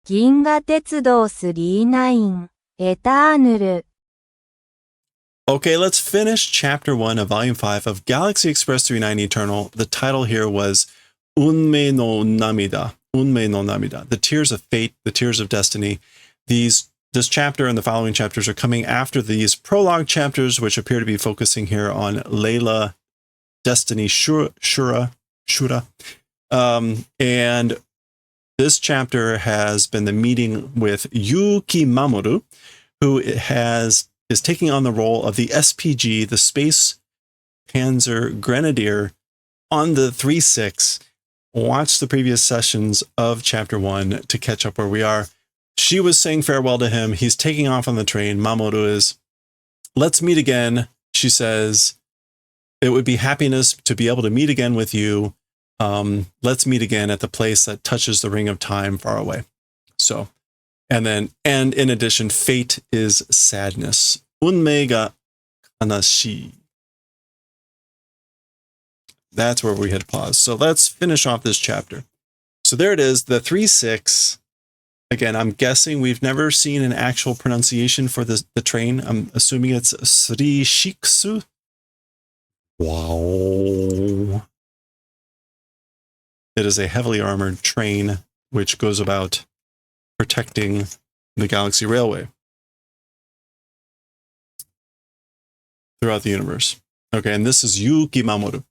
銀河鉄道39エターヌル Okay, let's finish chapter 1 of volume 5 of Galaxy Express 39 Eternal. The title here was Unmei no Namida. Unmei no Namida. The Tears of Fate, the Tears of Destiny. This chapter and the following chapters are coming after these prologue chapters, which appear to be focusing here on Layla, Destiny, Shura. And this chapter has been the meeting with Yuki Mamoru, who is taking on the role of the SPG, the Space Panzer Grenadier, on the 3-6. Watch the previous sessions of Chapter 1 to catch up where we are. She was saying farewell to him. He's taking off on the train. Mamoru is, let's meet again. She says, it would be happiness to be able to meet again with you. Let's meet again at the place that touches the ring of time far away. So, and in addition, fate is sadness. Unmei ga kanashii. That's where we had paused. So let's finish off this chapter. So there it is, the 3-6. Again, I'm guessing we've never seen an actual pronunciation for the train. I'm assuming it's Sri Shiksu. Wow. It is a heavily armored train which goes about protecting the Galaxy Railway throughout the universe. Okay, and this is Yuki Mamoru.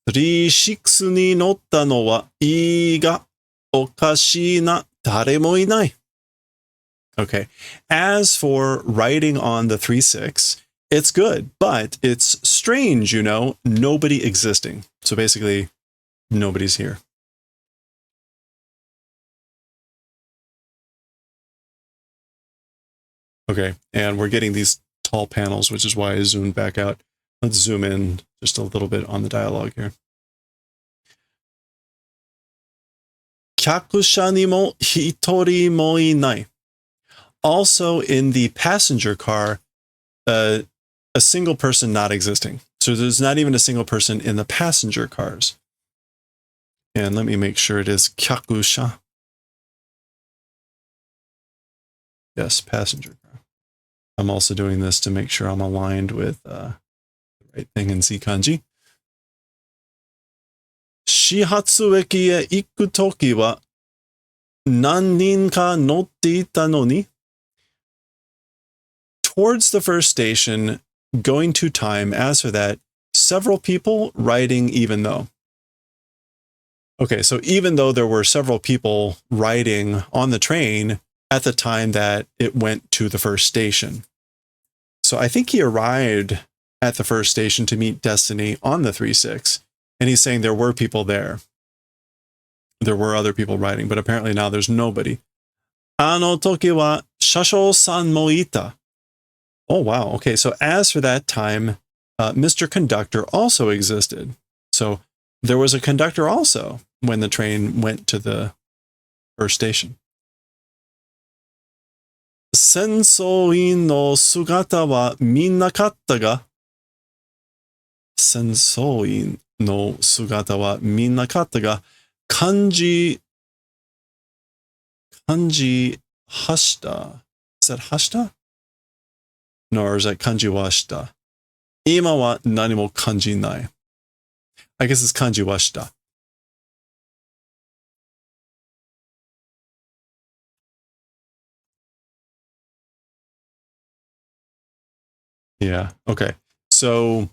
3-6 に乗ったのはいいが、おかしいな、誰もいない. Okay, as for riding on the 3-6, it's good, but it's strange, nobody existing. So basically, nobody's here. Okay, and we're getting these tall panels, which is why I zoomed back out. Let's zoom in just a little bit on the dialogue here. 客車にも一人もいない. Also in the passenger car, a single person not existing. So there's not even a single person in the passenger cars. And let me make sure it is 客車. Yes, passenger car. I'm also doing this to make sure I'm aligned with the right thing in Z kanji. 始発駅へ行くときは何人か乗っていたのに. Towards the first station, going to time, as for that, several people riding even though. Okay, so even though there were several people riding on the train at the time that it went to the first station. So I think he arrived at the first station to meet Destiny on the 3-6, and he's saying there were people there. There were other people riding, but apparently now there's nobody. あの時は車掌さんもいた. Oh, wow. Okay, so as for that time, Mr. Conductor also existed. So there was a conductor also when the train went to the first station. 戦争員の姿は見なかったが、戦争員の姿は見なかったが、漢字はした. Is that はした? No, or is that 漢字はした? 今は何も感じない. I guess it's 漢字はした. Yeah, okay. So,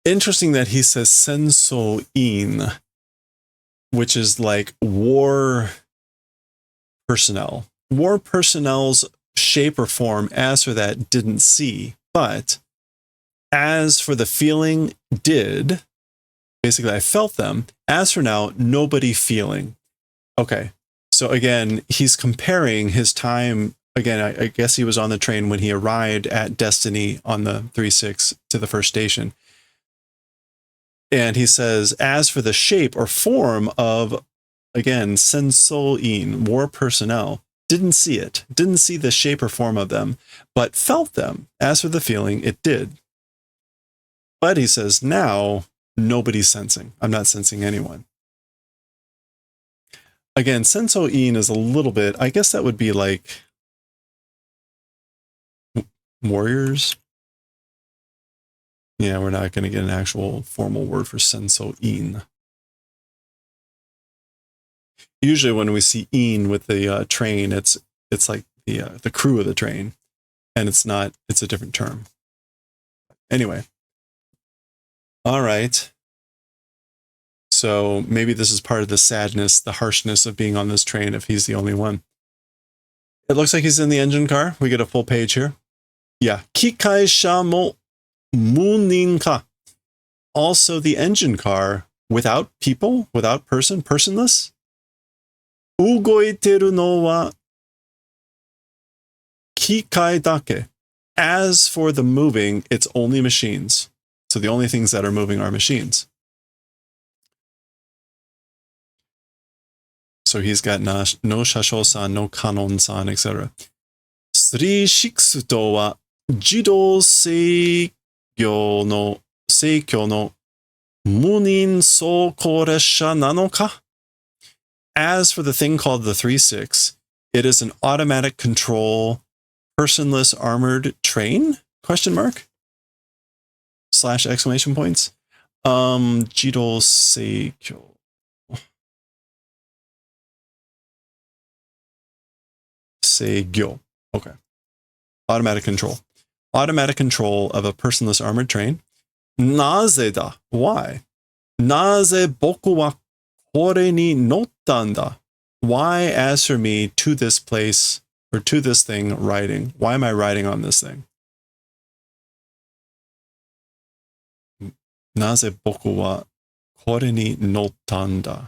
interesting that he says senso-in, which is like war personnel. War personnel's shape or form, as for that, didn't see. But as for the feeling, did. Basically, I felt them. As for now, nobody feeling. Okay. So again, he's comparing his time. Again, I guess he was on the train when he arrived at Destiny on the 3-6 to the first station. And he says, as for the shape or form of, again, senso-in, war personnel, didn't see it, didn't see the shape or form of them, but felt them. As for the feeling, it did. But he says, now, nobody's sensing. I'm not sensing anyone. Again, senso in is a little bit, I guess that would be like warriors. Yeah, we're not going to get an actual formal word for senso in. Usually when we see in with the train, it's like the crew of the train, and it's not, it's a different term. Anyway. All right. So maybe this is part of the sadness, the harshness of being on this train if he's the only one. It looks like he's in the engine car. We get a full page here. Yeah. Kikaisha mo munin ka. Also the engine car without people, without person, personless. Ugoiteru no wa kikai dake. As for the moving, it's only machines. So the only things that are moving are machines. So he's got no shasho-san, no kanon-san, etc. 36とは自動制御の制御の無人走行列車なのか? As for the thing called the 36, it is an automatic control personless armored train? Question mark? / exclamation points. 自動制御. Seigyo. Okay. Automatic control. Automatic control of a personless armored train. Naze da. Why? Naze boku wa kore ni nottan da. Why, as for me, to this place, or to this thing, riding? Why am I riding on this thing? Naze boku wa kore ni nottan da.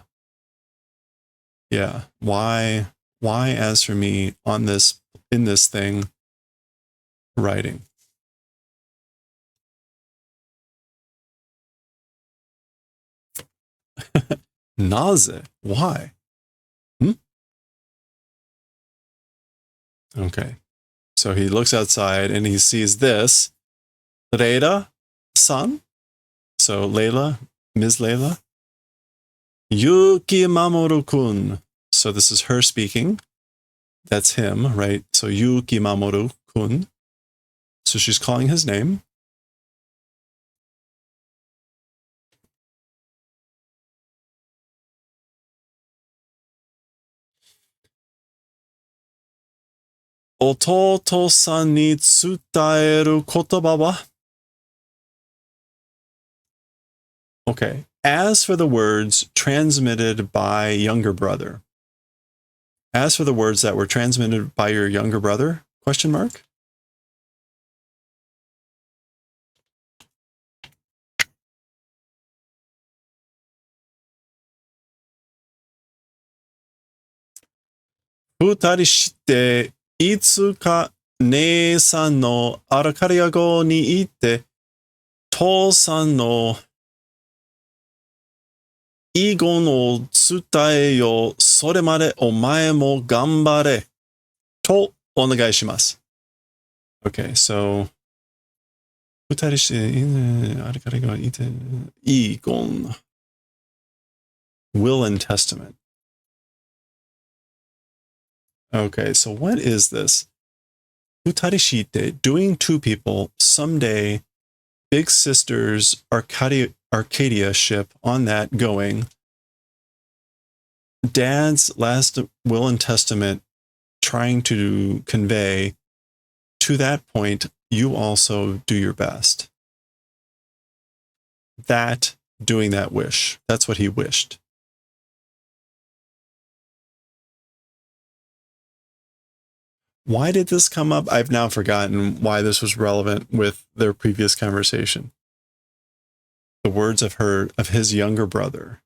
Yeah. Why, as for me, on this, in this thing, riding? Naze. Why? Okay. So he looks outside and he sees this. Reira-san. So Layla, Ms. Layla. Yuki Mamoru-kun. So this is her speaking. That's him, right? So Yuki Mamoru-kun. So she's calling his name. Ototo-san ni tsutaeru kotoba wa? Okay. As for the words transmitted by younger brother. As for the words that were transmitted by your younger brother? Question mark. Futari shite itsu ka nee-san no arakaria go ni itte to-san no igon o tsutae yo sore made omae mo ganbare to onegai shimasu. Okay, so futari shite arakaria go itte igon. Will and testament. Okay, so what is this? Futarishite, doing two people, someday, Big Sister's Arcadia ship on that going. Dad's last will and testament trying to convey, to that point, you also do your best. That, doing that wish. That's what he wished. Why did this come up? I've now forgotten why this was relevant with their previous conversation. The words of his younger brother.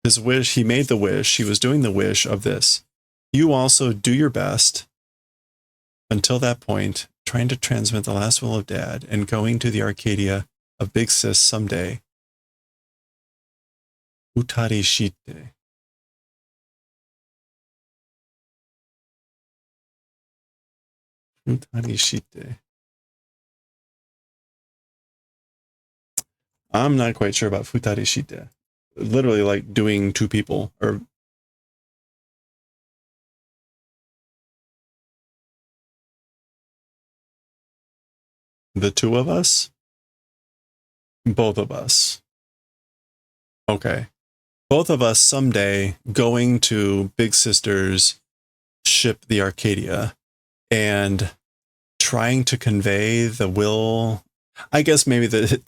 His wish, he made the wish, he was doing the wish of this. You also do your best until that point, trying to transmit the last will of Dad and going to the Arcadia of Big Sis someday. Utari shite. Futarishite. I'm not quite sure about futarishite. Literally like doing two people, or The two of us? Both of us. Okay. Both of us someday going to Big Sister's ship, the Arcadia, and trying to convey the will. I guess maybe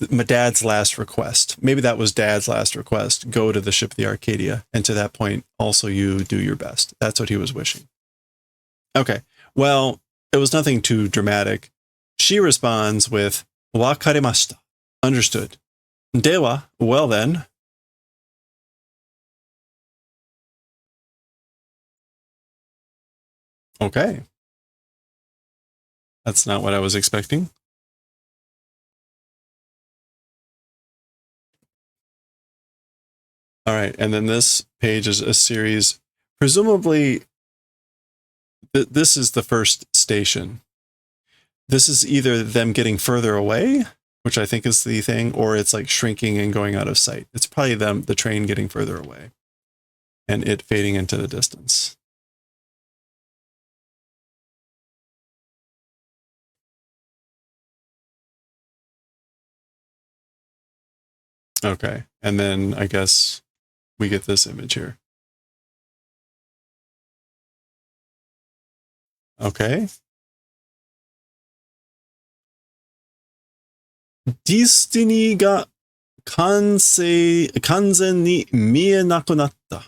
my dad's last request. Maybe that was dad's last request. Go to the ship, the Arcadia. And to that point, also you do your best. That's what he was wishing. Okay. Well, it was nothing too dramatic. She responds with, wakarimashita. Understood. Dewa, well then. Okay. That's not what I was expecting. All right. And then this page is a series. Presumably, this is the first station. This is either them getting further away, which I think is the thing, or it's like shrinking and going out of sight. It's probably the train getting further away and it fading into the distance. Okay. And then I guess we get this image here. Okay. ディスティニーが完全に見えなくなった。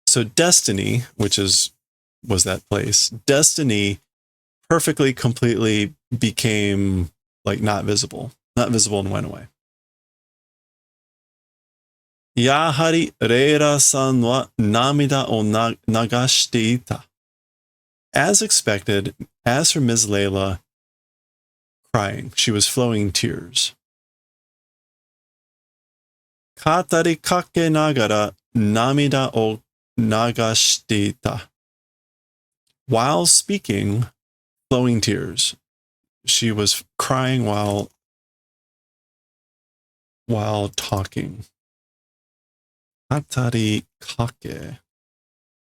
So Destiny, which was that place, Destiny perfectly, completely became like not visible and went away. やはりレイラさんは涙を流していた. As expected, as for Ms. Layla, crying, she was flowing tears. 語りかけながら涙を流していた. While speaking, flowing tears. She was crying while talking. 語りかけ.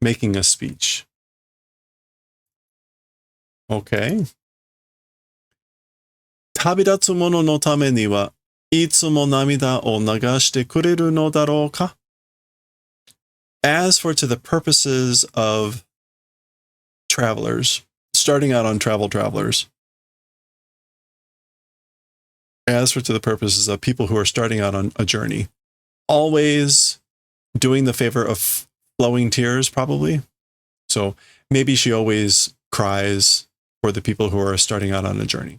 Making a speech. Okay. 旅立つ者のためにはいつも涙を流してくれるのだろうか? As for to the purposes of travelers, starting out on travelers, as for to the purposes of people who are starting out on a journey, always doing the favor of flowing tears, probably. So maybe she always cries for the people who are starting out on a journey.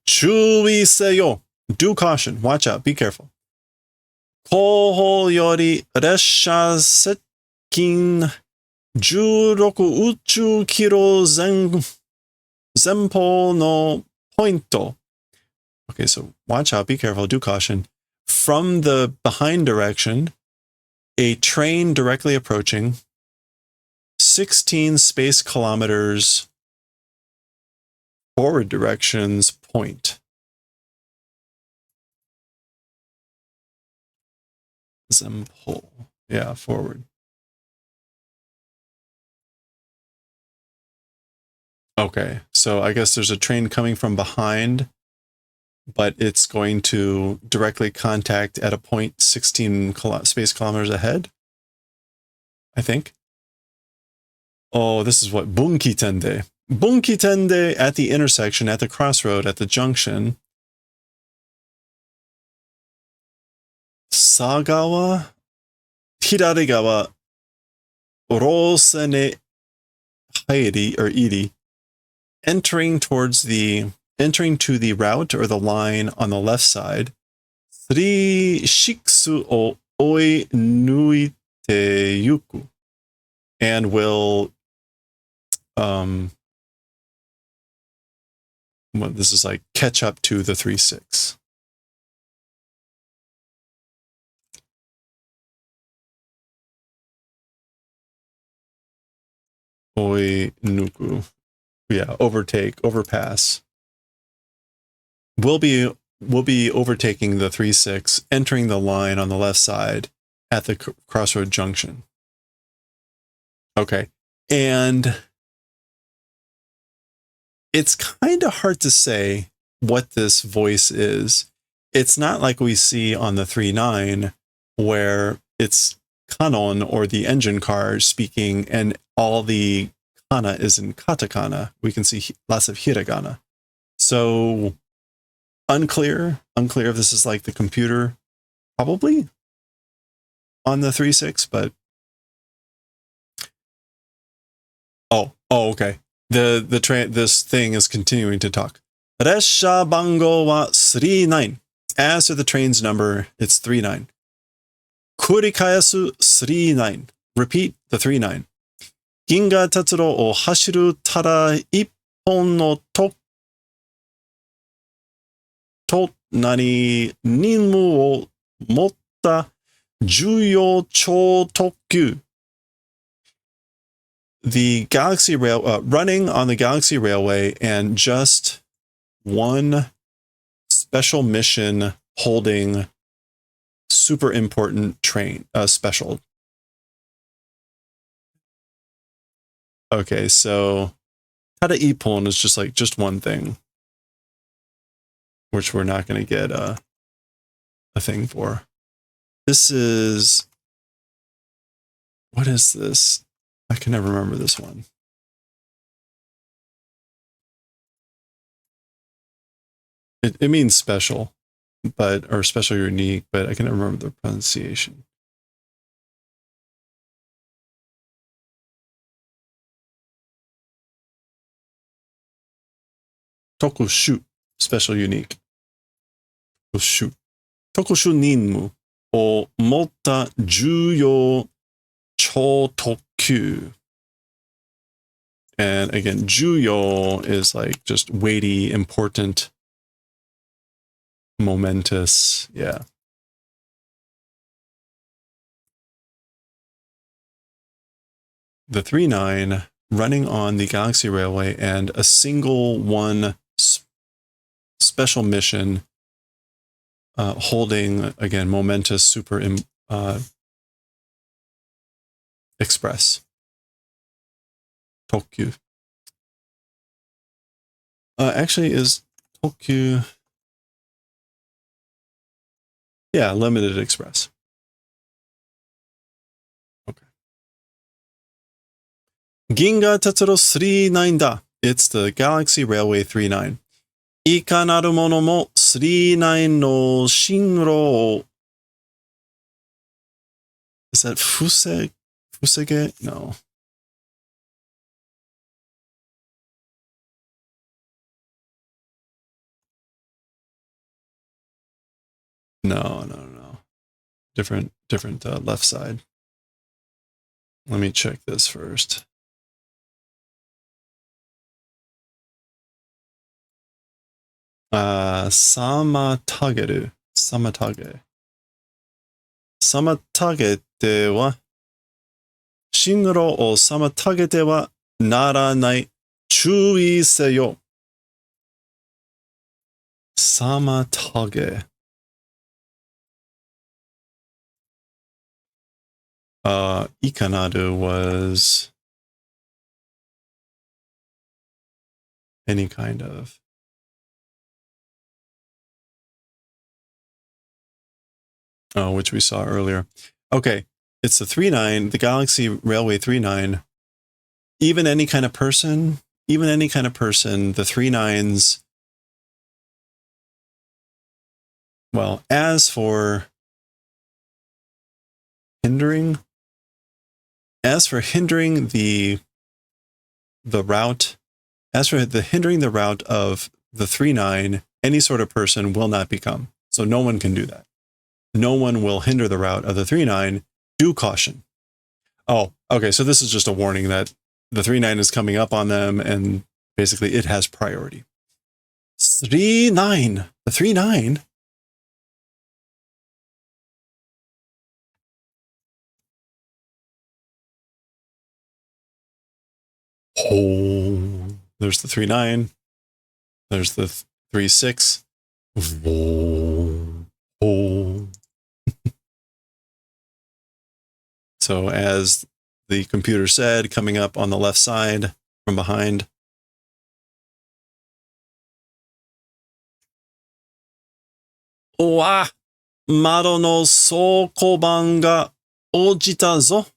주의세요. Do caution. Watch out. Be careful. 後方より列車接近16宇宙キロ前方のポイント. Okay, so watch out. Be careful. Do caution. From the behind direction, a train directly approaching 16 space kilometers forward directions point. Zempo. Yeah, forward. Okay, so I guess there's a train coming from behind, but it's going to directly contact at a point 16 space kilometers ahead, I think. Oh, this is what? Bunki Tende. Bunki Tende at the intersection, at the crossroad, at the junction. Sagawa, Hirarigawa, Rosene Hairi or Iri, entering to the route or the line on the left side. 36 o oi nuite yuku, and will well, this is like catch up to the 36. Oi nuku. Yeah, overpass. We'll be overtaking the 36, entering the line on the left side at the crossroad junction. Okay. And it's kind of hard to say what this voice is. It's not like we see on the 3-9 where it's kanon or the engine car speaking and all the kana is in katakana. We can see lots of hiragana. So unclear if this is like the computer, probably on the 3-6, but okay. This thing is continuing to talk. Resha bango wa 39. As to the train's number, it's 39. Kurikayasu 39. Repeat the 39. Ginga tatsuro o hashiru tara ippon no ninmu o motta juyo chou tokkyu. The Galaxy Rail, running on the Galaxy Railway, and just one special mission holding super important train, special. Okay, so Tada Ippon is just one thing, which we're not going to get a thing for. This is, what is this? I can never remember this one. It means special, or special unique, but I can never remember the pronunciation. Tokushu, special unique. Tokushu ninmu o motta juyo chou tokkyu. And again, juyo is like just weighty, important, momentous. Yeah. The 3-9 running on the Galaxy Railway, and a single one special mission holding, again, momentous super express. Tokkyu. Actually, is Tokkyu... Yeah, limited express. Okay. Ginga Tetsuro 39 da. It's the Galaxy Railway 39. Ikanaru mono mo 39 no shinro. Is that Fusege? No. No. Different left side. Let me check this first. Samatageru. Samatage. Samatagete wa shinro o samatagete wa naranai. Chui seyo. Samatage. Ikanaru was any kind of. Which we saw earlier. Okay, it's the 3-9, the Galaxy Railway 3-9. Even any kind of person, the 3-9s. Well, as for hindering the route, hindering the route of the 3-9, any sort of person will not become. So no one can do that. No one will hinder the route of the 3-9. Do caution. Oh, okay. So this is just a warning that the 3-9 is coming up on them, and basically it has priority. 3-9. The 3-9. Oh, there's the 3-9. There's the 3-6. Oh. So as the computer said, coming up on the left side from behind. おわ、窓の倉庫板が落ちたぞ.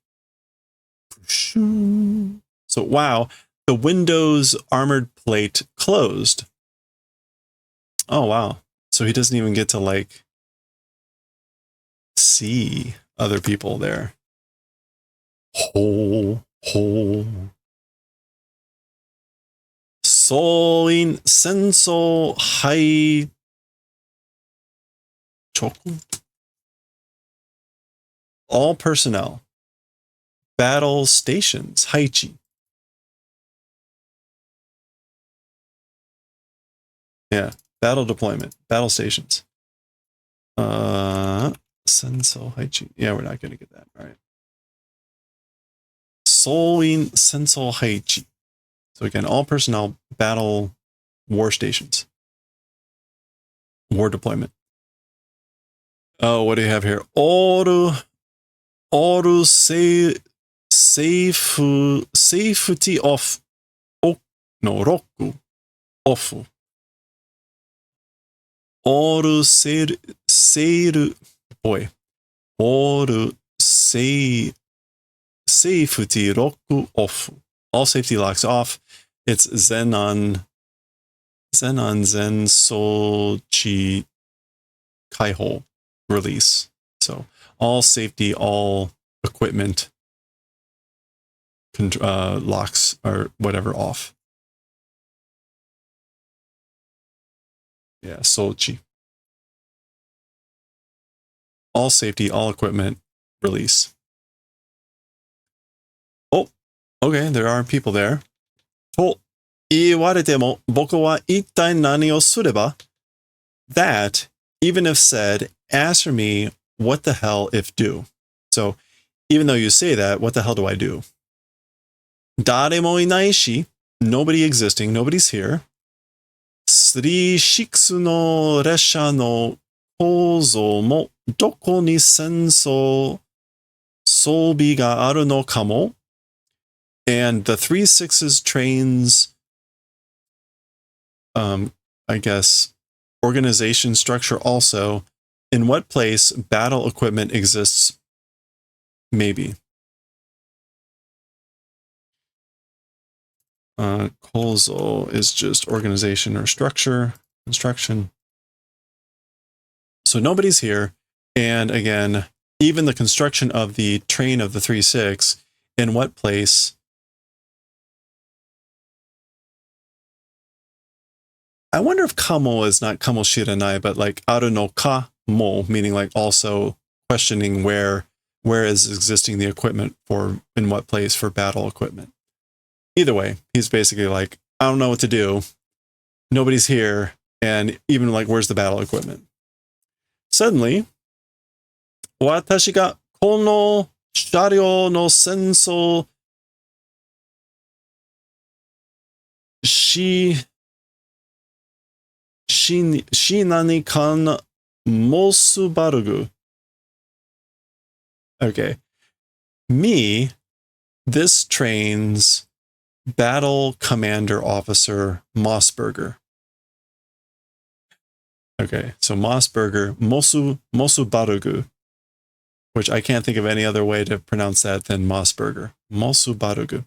So, wow, the Windows armored plate closed. Oh, wow. So he doesn't even get to, like, see other people there. Ho. 総員戦争敗北 All personnel. Battle stations. 配置. Yeah. Battle deployment. Battle stations. 戦争配置. Yeah, we're not going to get that. All right. 総員戦争配置. So again, all personnel, battle, war stations. War deployment. Oh, what do you have here? All safety off. No, roku. Off. All sail. Boy. All safety lock off. All safety locks off. It's Zen Sochi Kaiho release. So all safety, all equipment locks or whatever off. Yeah, Sochi. All safety, all equipment release. Oh, okay, there are people there. と言われても僕は一体何をすれば? That, even if said, answer me, what the hell if do? So, even though you say that, what the hell do I do? 誰もいないし, nobody existing, nobody's here. 36の列車の構造もどこに戦争装備があるのかも? And the 36's trains, I guess, organization structure also, in what place battle equipment exists, maybe. Kozo is just organization or structure, construction. So nobody's here. And again, even the construction of the train of the 36, in what place? I wonder if kamo is not kamo shiranai, but like aru no ka mo, meaning like also questioning where is existing the equipment for in what place for battle equipment. Either way, he's basically like, I don't know what to do. Nobody's here. And even like, where's the battle equipment? Suddenly, 私がこの車両の戦争何かモスバルグ. Okay. Me, this train's battle commander officer Mossberger. Okay, so Mossberger, Mosu Barugu, which I can't think of any other way to pronounce that than Mossberger. Mosu Barugu.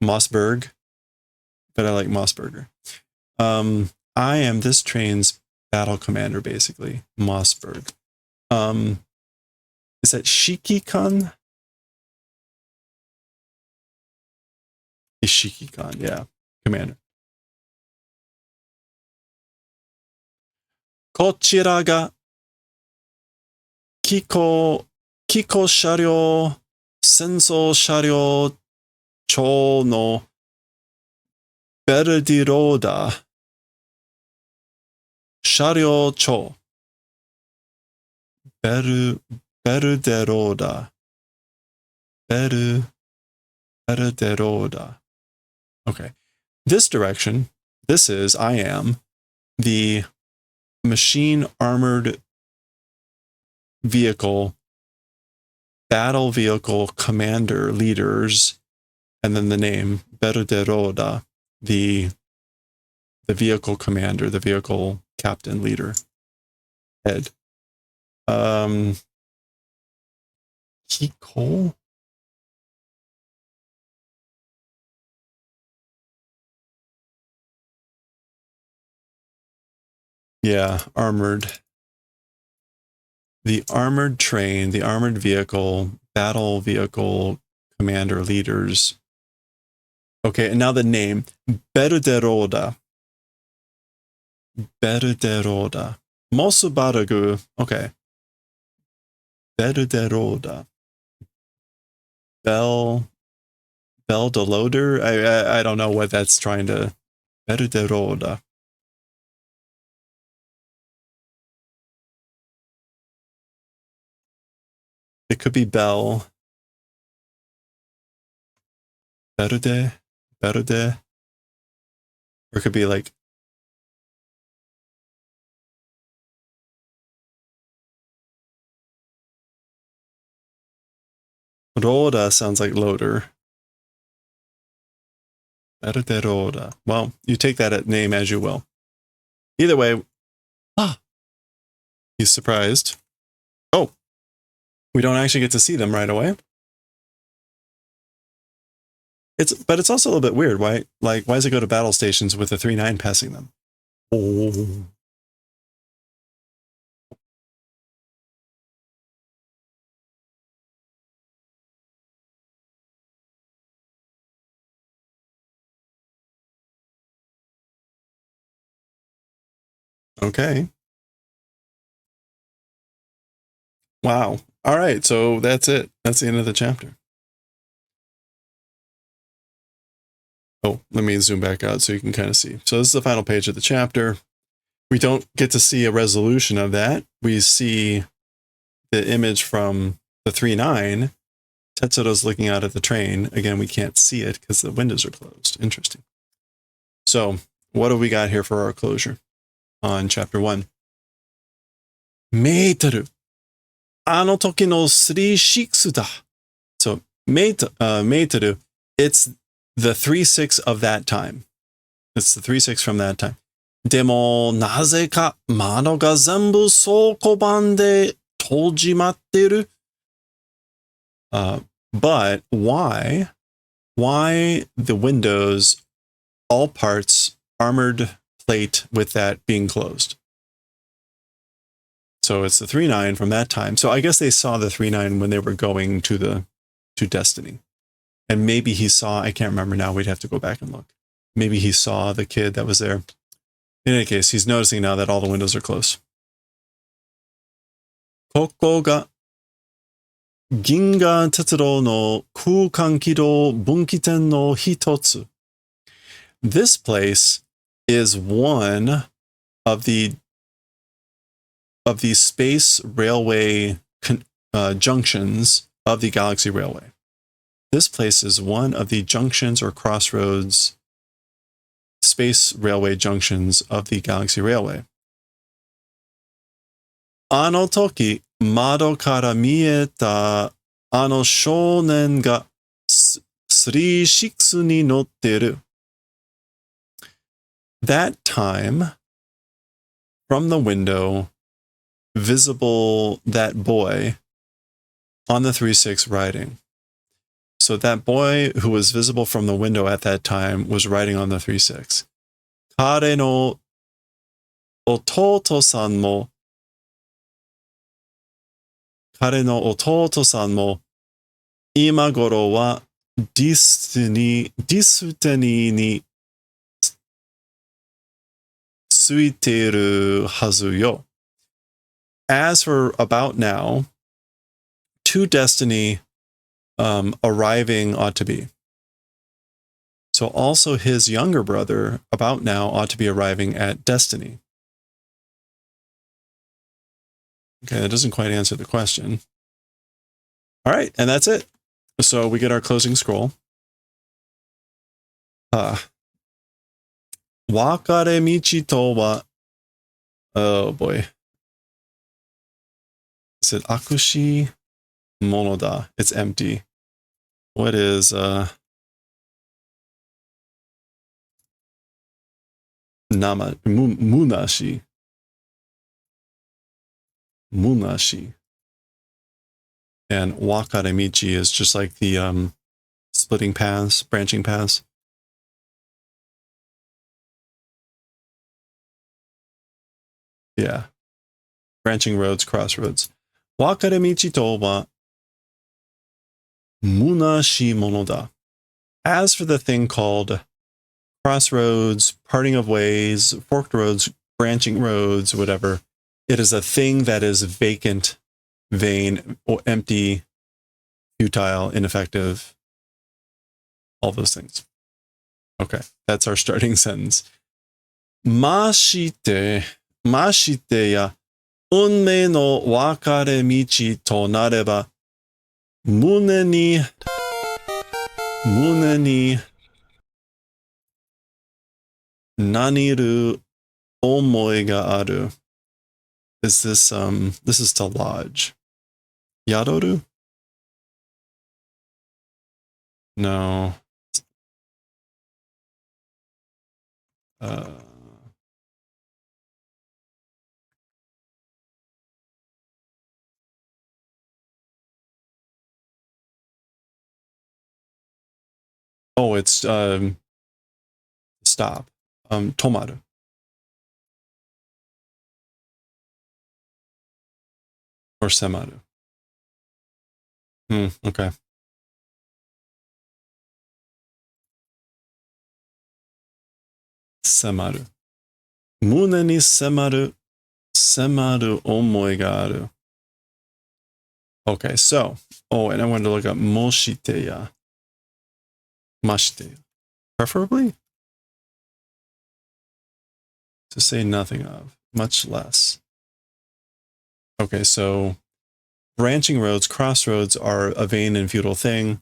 Mossberg, but I like Mossberger. I am this train's battle commander, basically. Mossberg. Is that Shiki-kan? Shiki-kan, yeah. Commander. こちらが機構車両戦争車両長のベルディローダー車両長ベルデローダベルデローダ. Okay. This direction, this is, I am, the machine armored vehicle, battle vehicle commander leaders, and then the name, Berderoda, the vehicle commander, the vehicle captain leader. head. Kiko? Yeah, armored. The armored train, the armored vehicle, battle vehicle, commander, leaders. Okay, and now the name. Berderoda. Berderoda. Mosubaragu. Okay. Berderoda. Bell de loader? I don't know what that's trying to... Berderoda. It could be bell. Berde? Berde? Or it could be like... Roda sounds like loader. Berderoda. Well, you take that name as you will. Either way... Ah! He's surprised. Oh! We don't actually get to see them right away. But it's also a little bit weird. Why does it go to battle stations with a 3-9 passing them? Oh. Okay. Wow. All right. So that's it. That's the end of the chapter. Oh, let me zoom back out so you can kind of see. So this is the final page of the chapter. We don't get to see a resolution of that. We see the image from the 3-9. Tetsuro's looking out at the train. Again, we can't see it because the windows are closed. Interesting. So what do we got here for our closure on chapter 1? Meiteru. あの時の3-6だ. So, meiteru, it's the 3-6 of that time. It's the 3-6 from that time. でも、なぜか窓が全部倉庫版で閉じまってる。But why the windows, all parts, armored plate with that being closed? So it's the 3-9 from that time. So I guess they saw the 3-9 when they were going to Destiny. And maybe he saw, I can't remember now, we'd have to go back and look. Maybe he saw the kid that was there. In any case, he's noticing now that all the windows are closed. ここが銀河鉄道の空間軌道分岐点の一つ. This place is one of the space railway junctions of the Galaxy Railway. This place is one of the junctions or crossroads, space railway junctions of the Galaxy Railway. あの時、窓から見えたあの少年が3-6に乗ってる. That time, from the window, visible that boy on the 3-6 riding. So that boy who was visible from the window at that time was riding on the 3-6. 彼の弟さんも今頃はディスティニーについているはずよ. As for about now, to Destiny arriving ought to be. So also his younger brother, about now, ought to be arriving at Destiny. Okay, that doesn't quite answer the question. All right, and that's it. So we get our closing scroll. Wakare michi to wa... Oh boy. Is it akushi monoda? It's empty. What is... munashi. munashi. And wakaremichi is just like the splitting paths, branching paths. Yeah. Branching roads, crossroads. Wakaremichi to wa munashi mono da. As for the thing called crossroads, parting of ways, forked roads, branching roads, whatever, it is a thing that is vacant, vain, or empty, futile, ineffective, all those things. Okay, that's our starting sentence. Mashite ya unmei no wakare michi to nareba mune ni naniru omoi ga aru. Is this this is to lodge. Yadoru? No. Oh, it's stop. Tomaru. Or semaru. Okay. Semaru. Mune ni semaru omoi ga aru. Okay, so, and I wanted to look up moshiteya. Mashiteya. Preferably? To say nothing of, much less. Okay, so branching roads, crossroads are a vain and futile thing.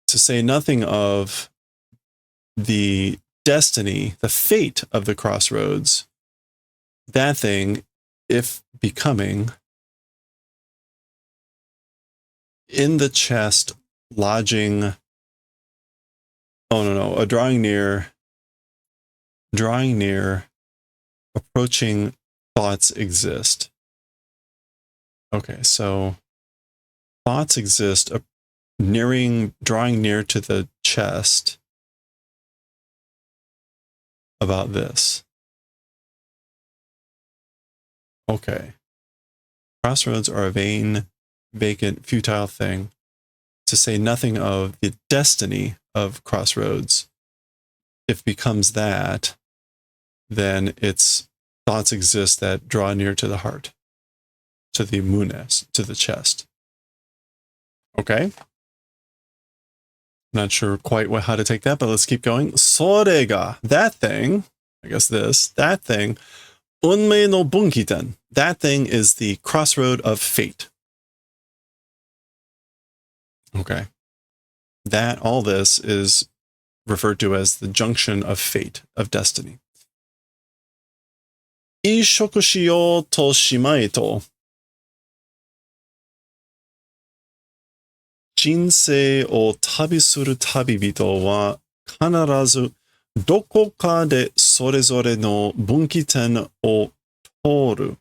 To say nothing of the destiny, the fate of the crossroads, that thing, if becoming, in the chest, lodging, drawing near, approaching thoughts exist. Okay, so thoughts exist, drawing near to the chest about this. Okay. Crossroads are a vain, vacant, futile thing. To say nothing of the destiny of crossroads. If becomes that, then its thoughts exist that draw near to the heart, to the munes, to the chest. Okay? Not sure quite how to take that, but let's keep going. Sorega, that thing, I guess that thing, unmei no bunkiten, that thing is the crossroad of fate. Okay. All this is referred to as the junction of fate, of destiny. Ishoku shiyou to shimai to. Jinsei o tabi suru tabibito wa kanarazu doko ka de sorezore no bunkiten o toru.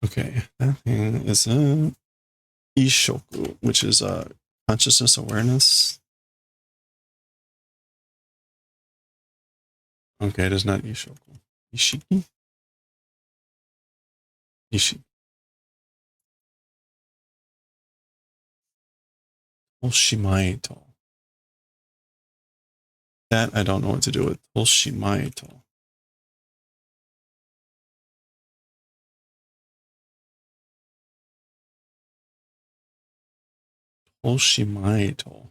Okay, that thing is a ishoku, which is a consciousness awareness. Okay, it is not ishoku. Ishiki? Ishiki. Oshimaito. That I don't know what to do with. Oshimaito. Oshimaito.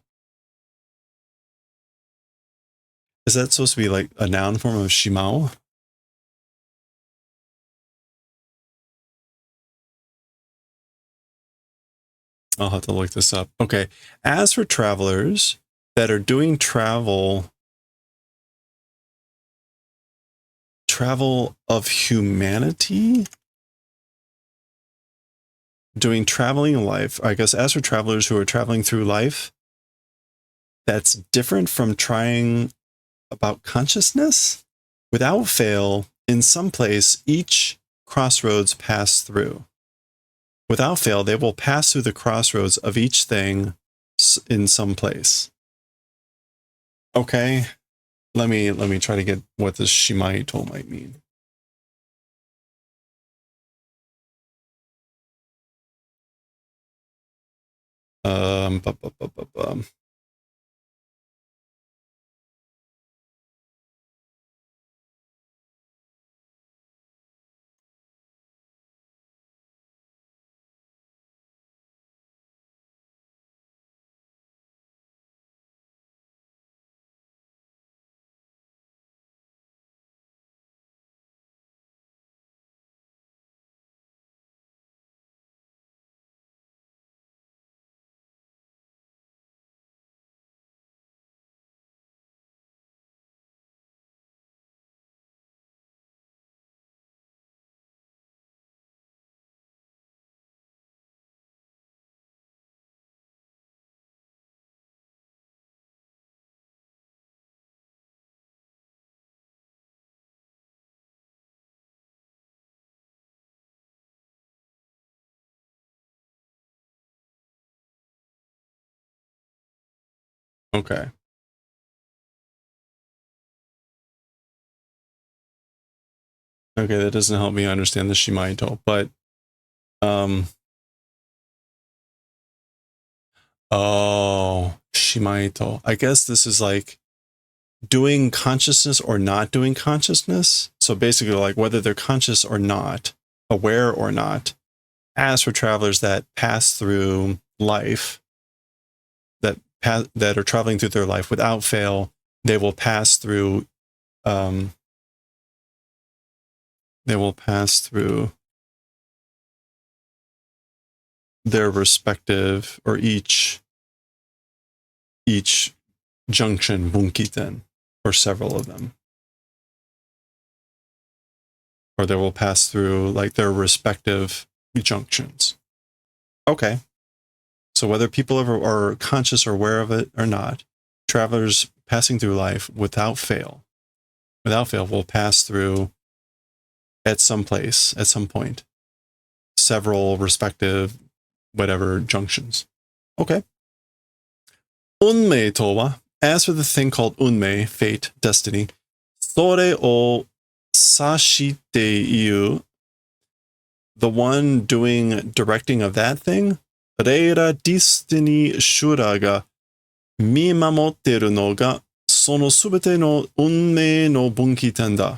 Is that supposed to be like a noun form of shimao? I'll have to look this up. Okay. As for travelers that are doing travel of humanity, doing traveling life, I guess as for travelers who are traveling through life, that's different from trying about consciousness. Without fail, in some place, each crossroads pass through. Without fail, they will pass through the crossroads of each thing in some place. Okay, let me try to get what this shimaito might mean. Okay. Okay, that doesn't help me understand the shimaito, but oh, shimaito. I guess this is like doing consciousness or not doing consciousness. So basically, like whether they're conscious or not, aware or not. As for travelers that pass through life, that are traveling through their life without fail, they will pass through. They will pass through their respective or each junction bunkiten, or several of them, or they will pass through like their respective junctions. Okay. So whether people are conscious or aware of it or not, travelers passing through life without fail will pass through at some place, at some point, several respective whatever junctions. Okay. Unmei towa, as for the thing called unmei, fate, destiny, sore o sashite iu, the one doing directing of that thing, reira destiny shura ga mimamotteru no ga sono subete no unmei no bunkiten da.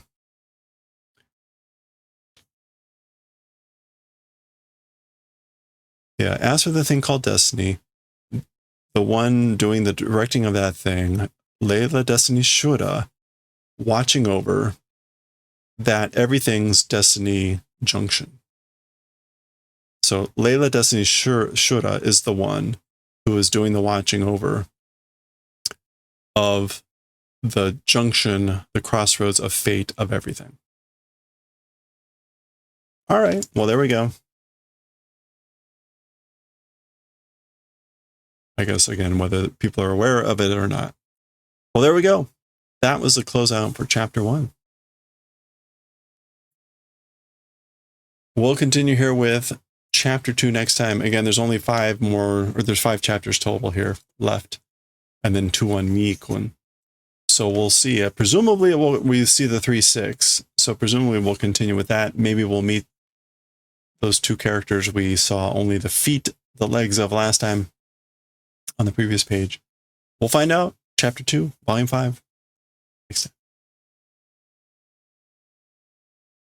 Yeah, as for the thing called destiny, the one doing the directing of that thing, Leila Destiny Shura, watching over that everything's destiny junction. So Leila Destiny Shura is the one who is doing the watching over of the junction, the crossroads of fate of everything. All right, well, there we go. I guess, again, whether people are aware of it or not. Well, there we go. That was the closeout for chapter 1. We'll continue here with chapter 2 next time. Again, there's only 5 chapters total here left, and then 2 on Miikun. So we'll see. Presumably, we see the 3-6. So presumably, we'll continue with that. Maybe we'll meet those 2 characters we saw only the feet, the legs of last time on the previous page. We'll find out. Chapter 2, Volume 5. Next time.